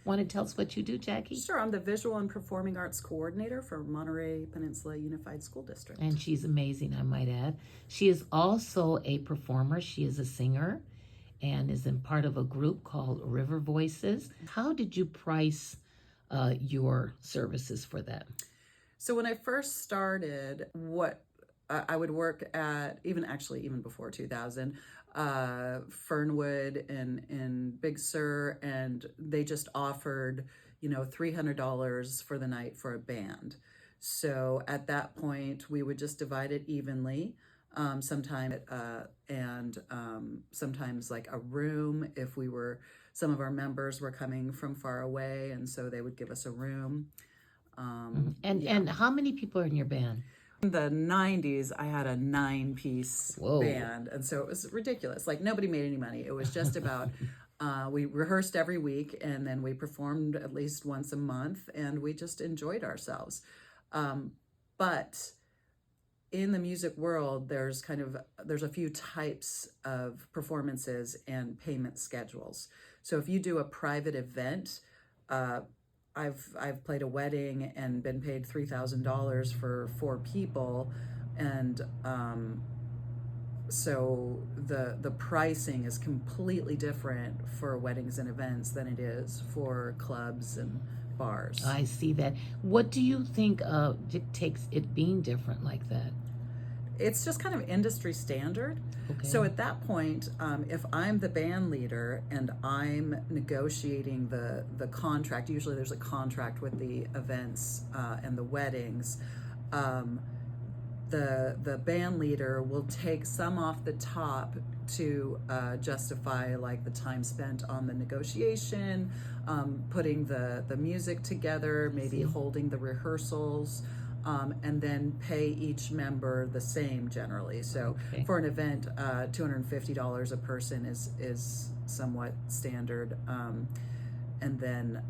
Want to tell us what you do, Jackie? Sure, I'm the Visual and Performing Arts Coordinator for Monterey Peninsula Unified School District. And she's amazing, I might add. She is also a performer. She is a singer and is in part of a group called River Voices. How did you price your services for that? So when I first started, what I would work at, even before 2000, Fernwood in Big Sur, and they just offered, $300 for the night for a band. So at that point, we would just divide it evenly. Sometimes sometimes like a room if some of our members were coming from far away, and so they would give us a room. And how many people are in your band? In the 90s, I had a 9-piece Whoa. band, and so it was ridiculous. Like, nobody made any money. It was just about, we rehearsed every week, and then we performed at least once a month, and we just enjoyed ourselves. But in the music world, there's a few types of performances and payment schedules. So if you do a private event, I've played a wedding and been paid $3,000 for 4 people, and so the pricing is completely different for weddings and events than it is for clubs and bars. I see that. What do you think dictates it being different like that? It's just kind of industry standard. Okay. So at that point, if I'm the band leader and I'm negotiating the contract, usually there's a contract with the events and the weddings, the band leader will take some off the top to justify like the time spent on the negotiation, putting the music together, maybe holding the rehearsals. And then pay each member the same generally. So for an event, $250 a person is somewhat standard. And then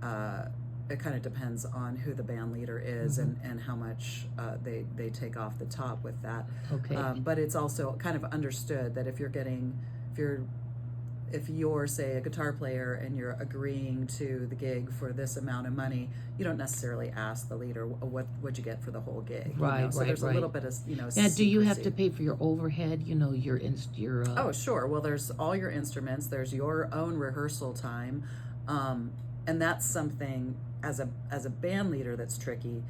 it kind of depends on who the band leader is and how much they take off the top with that. Okay. But it's also kind of understood that if you're say a guitar player and you're agreeing to the gig for this amount of money, you don't necessarily ask the leader what'd you get for the whole gig. Right, So there's a little bit of Now, do you have to pay for your overhead? Your Oh, sure. Well, there's all your instruments. There's your own rehearsal time, and that's something as a band leader that's tricky.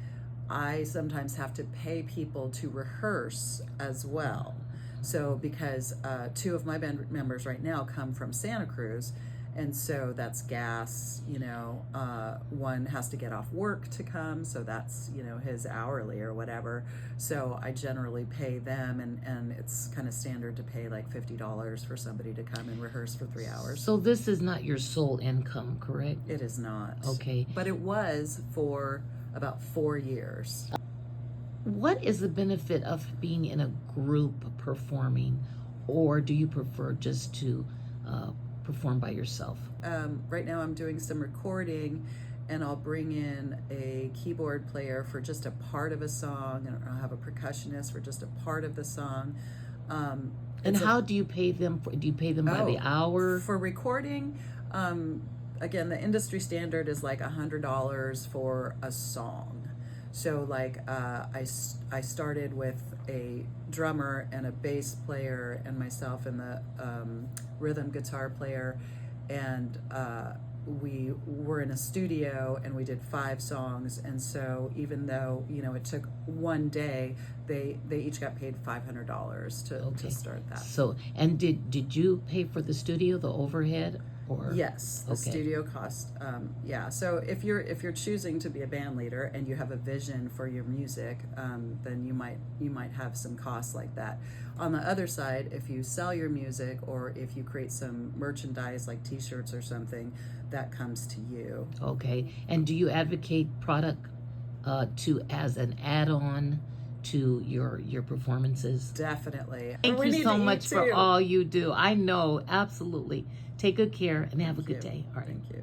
I sometimes have to pay people to rehearse as well. So because 2 of my band members right now come from Santa Cruz, and so that's gas, one has to get off work to come, so that's, his hourly or whatever. So I generally pay them, and it's kind of standard to pay like $50 for somebody to come and rehearse for 3 hours. So this is not your sole income, correct? It is not. Okay. But it was for about 4 years. What is the benefit of being in a group performing, or do you prefer just to perform by yourself? Right now I'm doing some recording, and I'll bring in a keyboard player for just a part of a song, and I'll have a percussionist for just a part of the song. And how do you pay them? Do you pay them by the hour? For recording, again, the industry standard is like $100 for a song. So like I started with a drummer and a bass player and myself and the rhythm guitar player, and we were in a studio and we did 5 songs. And so even though it took 1 day, they each got paid $500 to start that. So and did you pay for the studio, the overhead? Or? Yes, the studio cost. So if you're choosing to be a band leader and you have a vision for your music, then you might have some costs like that. On the other side, if you sell your music or if you create some merchandise like T-shirts or something, that comes to you. Okay. And do you advocate product as an add-on to your performances? Definitely. Thank you so much for all you do. I know, absolutely. Take good care and have a good day. All right. Thank you.